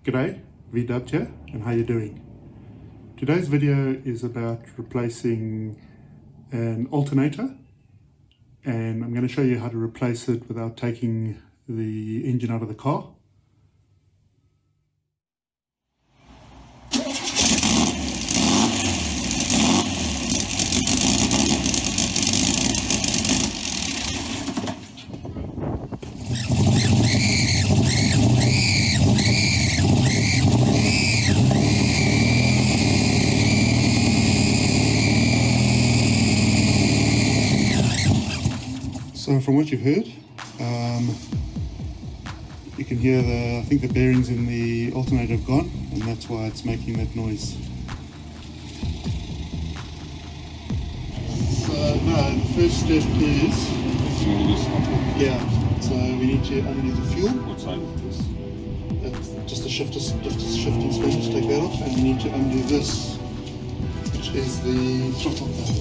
G'day, VDubbed here, and how you doing? Today's video is about replacing an alternator, and I'm going to show you how to replace it without taking the engine out of the car. So from what you've heard, you can hear I think the bearings in the alternator have gone, and that's why it's making that noise. So no, the first step is, so we need to undo the fuel. What side is this? That's just a shifting switch, take that off, and we need to undo this, which is the throttle pedal.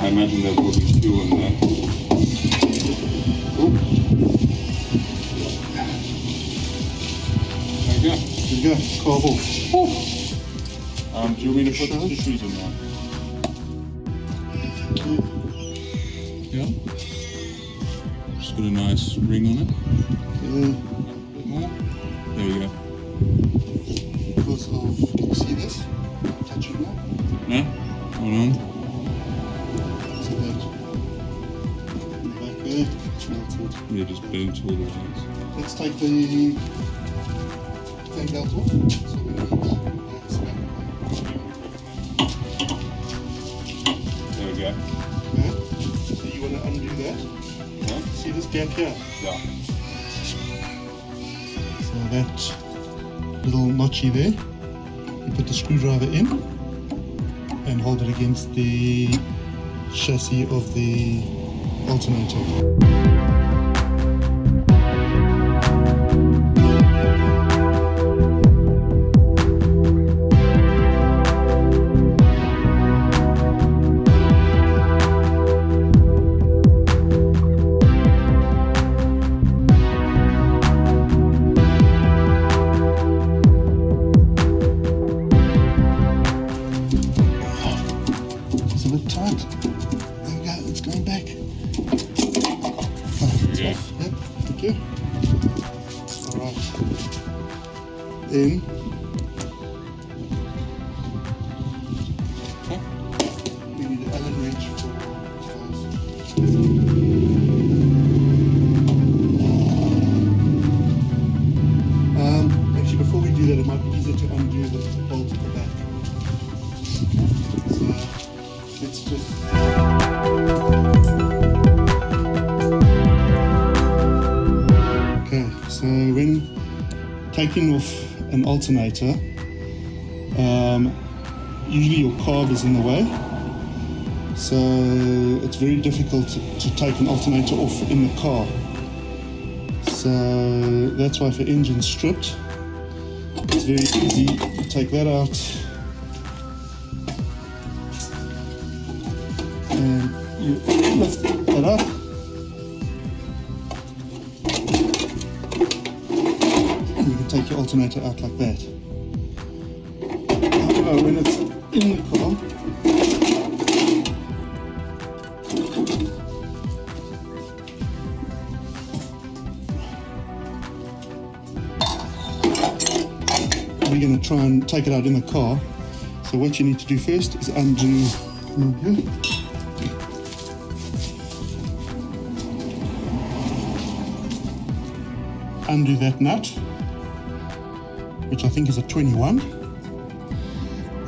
I imagine there will be fuel in there. Oh. There we go. There we go, carb off. Do you want me to put the shoes in there? Yeah. Just got a nice ring on it. Yeah. A bit more. There we go. Because of, can you see this? Touch it now. No? Hold on. Yeah, just bounce all the way. Let's take the fan belt off. So we need that's back. There we go. Okay. So you want to undo that. Yeah. See this gap here? Yeah. So that little notchy there, you put the screwdriver in and hold it against the chassis of the alternator. It's a bit tight. There we go, it's going back. It's off. Yep, thank you. Alright. Then we need an Allen wrench for close. Actually, before we do that, it might be easier to undo the bolt at the back. So let's just. Okay, so when taking off an alternator, usually your carb is in the way, so it's very difficult to take an alternator off in the car. So that's why if the engine's stripped, it's very easy to take that out and you lift that up. And you can take your alternator out like that. However, when it's in the car, we're going to try and take it out in the car. So what you need to do first is undo here. Undo that nut, which I think is a 21,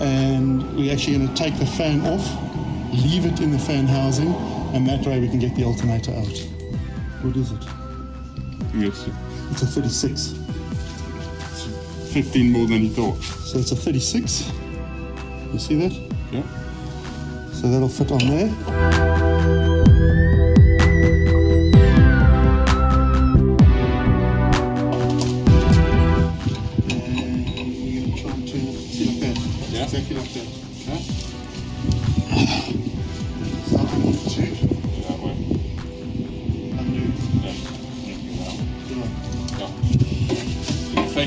and we're actually going to take the fan off, leave it in the fan housing, and that way we can get the alternator out. What is it? Yes. It's a 36. 15 more than you thought. So it's a 36. You see that? Yeah. So that'll fit on there.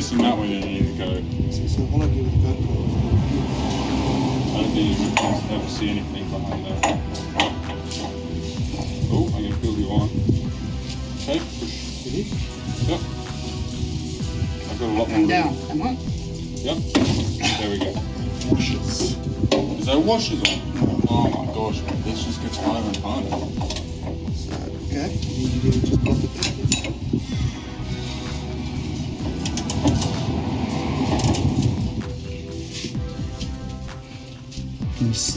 facing that way, then you need to go. So all I do with the GoPro. I don't think you can ever see anything behind there. Oh, I can feel you on. Okay, push. Ready? Yep. I've got a lot more And room. down. Come on. Yep. There we go. Washers. Is there washers on? Oh my gosh, this just gets harder and harder. So, okay. You need to just pop it back.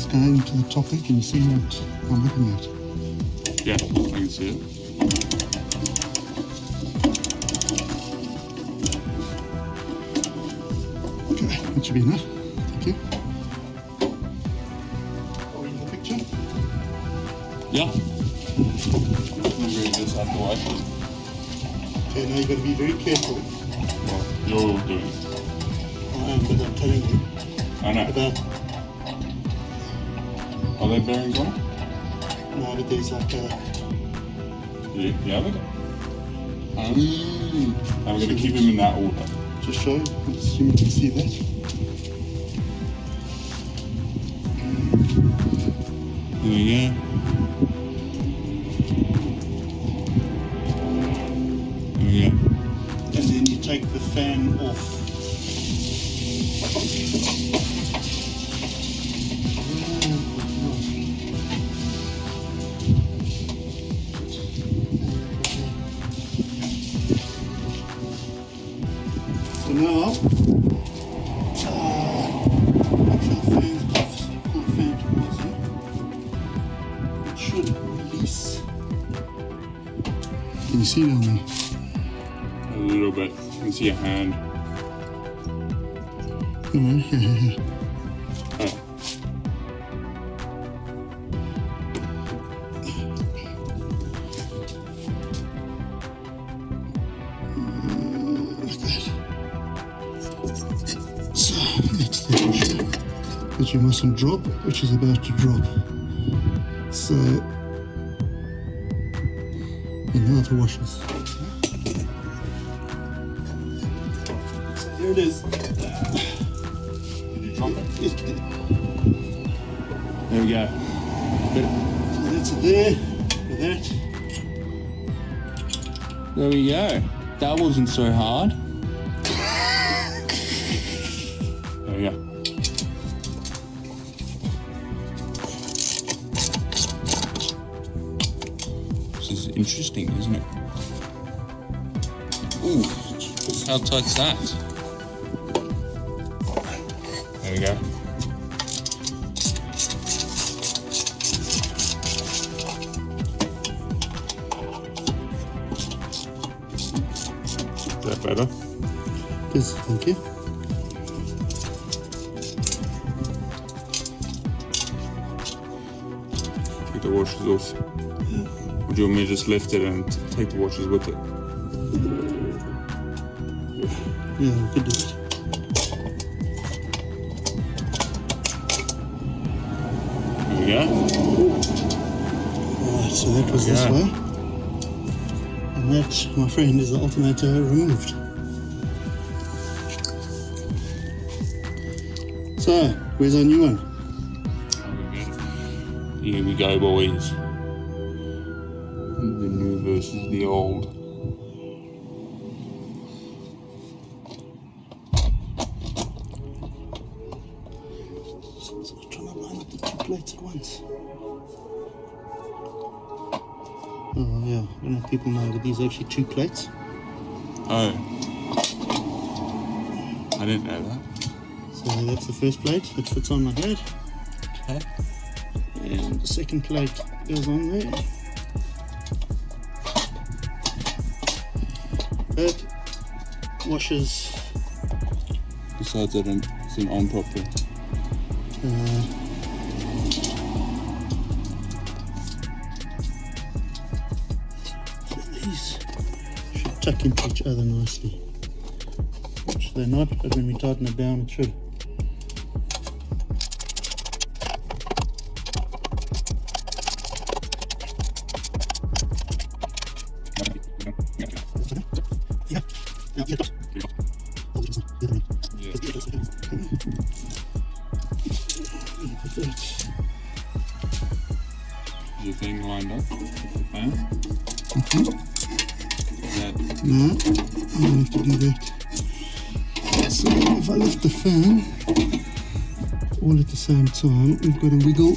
Can you go into the topic? Can you see what I'm looking at? Yeah, I can see it. Okay, that should be enough. Thank you. Are we in the picture? Yeah. Move this out the way. Okay, now you've got to be very careful. Well, you're doing it. I am, but I'm telling you I know. about. Are there bearings on it? No, but there's like a. Yeah, look. I'm going to keep him in that order. Just show. Let's see if you can see that. There we go. There we go. And then you take the fan off. So now, actually the fan's off. Pull the fan towards you. It should release. Can you see it on me? A little bit. You can see a hand. Yeah. Oh. Like that. So that's the washer that you mustn't drop, which is about to drop. So and now the washers. So here it is. Did you drop it? There we go. So that's it there. With that. There we go. That wasn't so hard. There we go. This is interesting, isn't it? Ooh, how tight's that? There we go. Is that better? Yes, thank you. Take the washers off. Or do you want me to just lift it and take the washers with it? Yeah, we could do it. There we go. Alright, so that was this Yeah. way. And that, my friend, is the alternator removed. So, where's our new one? Here we go, boys. The new versus the old. So I'm trying to line up the two plates at once. Oh yeah, I don't know if people know, but these are actually two plates. Oh. I didn't know that. So that's the first plate that fits on like that. Okay. And the second plate goes on there. That washes Besides that it isn't on properly. These should tuck into each other nicely. Which they're not, but when we tighten it down it should. Yeah. Is your thing lined up with the fan? Is that No, I don't have to do that. So if I lift the fan all at the same time, we've got a wiggle.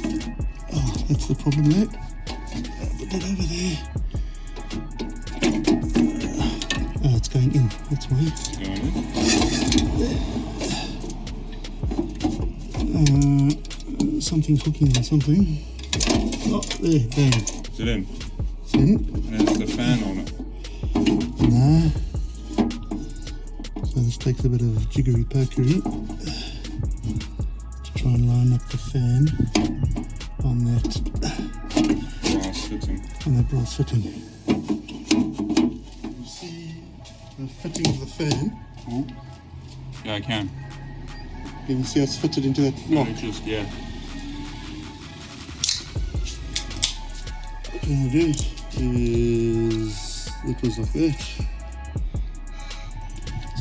Oh, that's the problem there. Put that over there. Oh, it's going in. That's why. it's going in? Something's hooking on something. Oh, there, bang. Is it in? It's in. And it's the fan on it. No. So this takes a bit of jiggery pokery to try and line up the fan on that Brass fitting. brass fitting. You see the fitting of the fan. Ooh. Yeah, I can. You can see how it's fitted into that lock. It just, yeah. What I'm going to do is it was like that.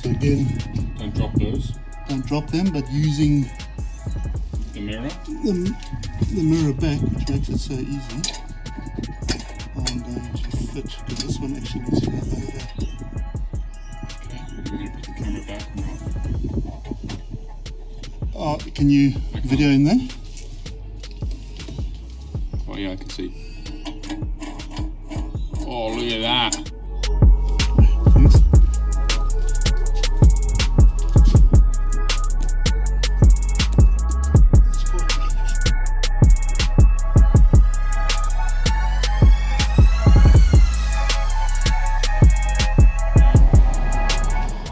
So again, Don't drop those. don't drop them, but using The mirror. the mirror back, which makes it so easy, I'm going to fit, because this one actually needs to go over. Okay. I'm going to put the camera back now. Oh, can you video in there? Oh yeah, I can see. Oh, look at that. Thanks.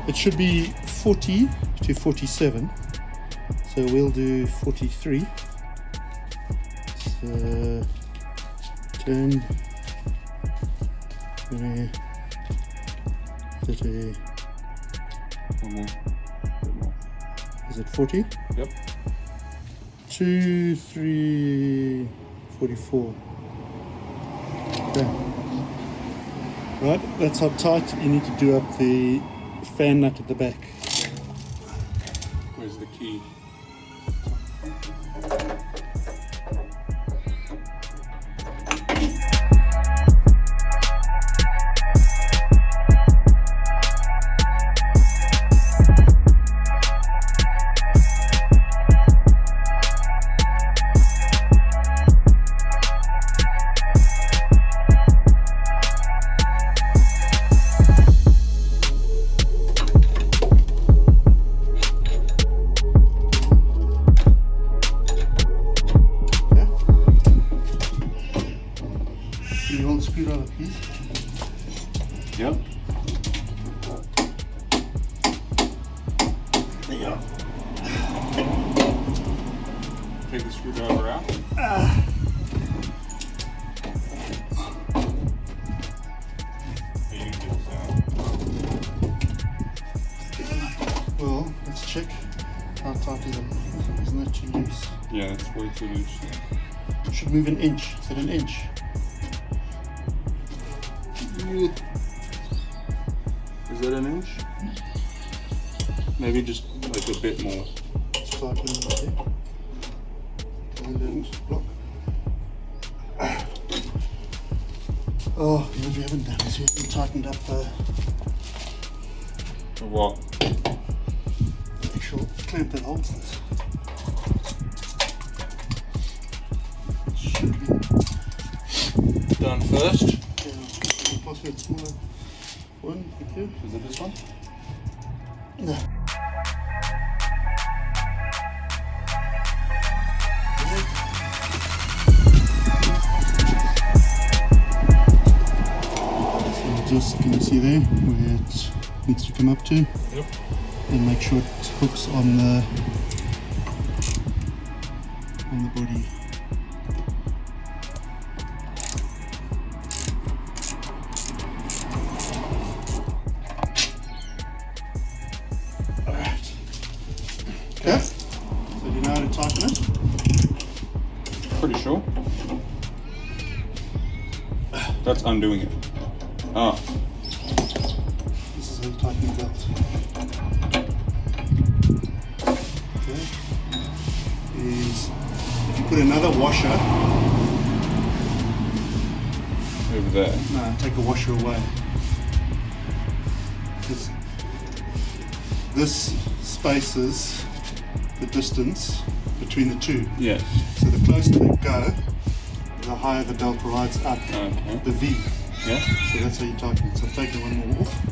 It should be 40 to 47. So we'll do 43. So 10, 20, 30. One more. Bit more. Is it 40? Yep. 2, 3, 44. Okay. Right, that's how tight you need to do up the fan nut at the back. Where's the key? Can you hold the screwdriver, please? Yep. There you go. Take the screwdriver out. You can get this out. Well, let's check how tight is it. Isn't that too loose? Yeah, that's way too loose. It should move an inch. Is it an inch? Is that an inch? Maybe just like a bit more. Let's tighten it there. And then block. Oh, what we haven't done is we haven't tightened up the What? actual clamp that holds this. It should be Done first. possibly a smaller one. Thank you. Is it this one? No. So just, can you see there where it needs to come up to? Yep. And make sure it hooks on the body. Alright. Okay. So do you know how to tighten it? Pretty sure. That's undoing it. Ah. This is how you tighten the belt. Okay. Is if you put another washer over there. No, take a washer away. Because this spaces the distance between the two. Yes. So the closer they go, the higher the belt rides up the V. Yeah. So that's how you tighten it. So I've taken one more off.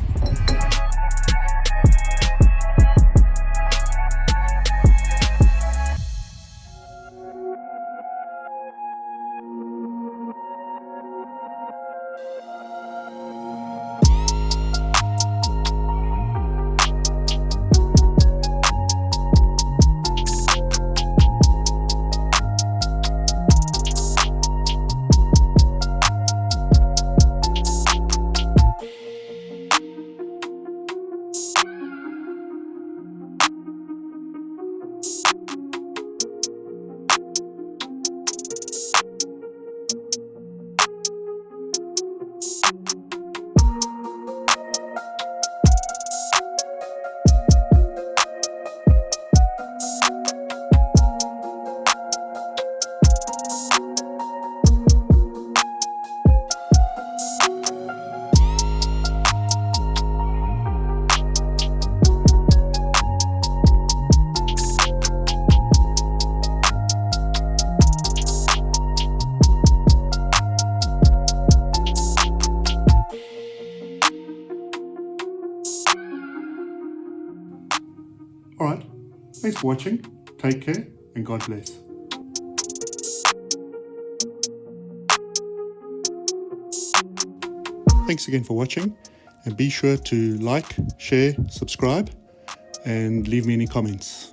Alright, thanks for watching, take care and God bless. Thanks again for watching, and be sure to like, share, subscribe and leave me any comments.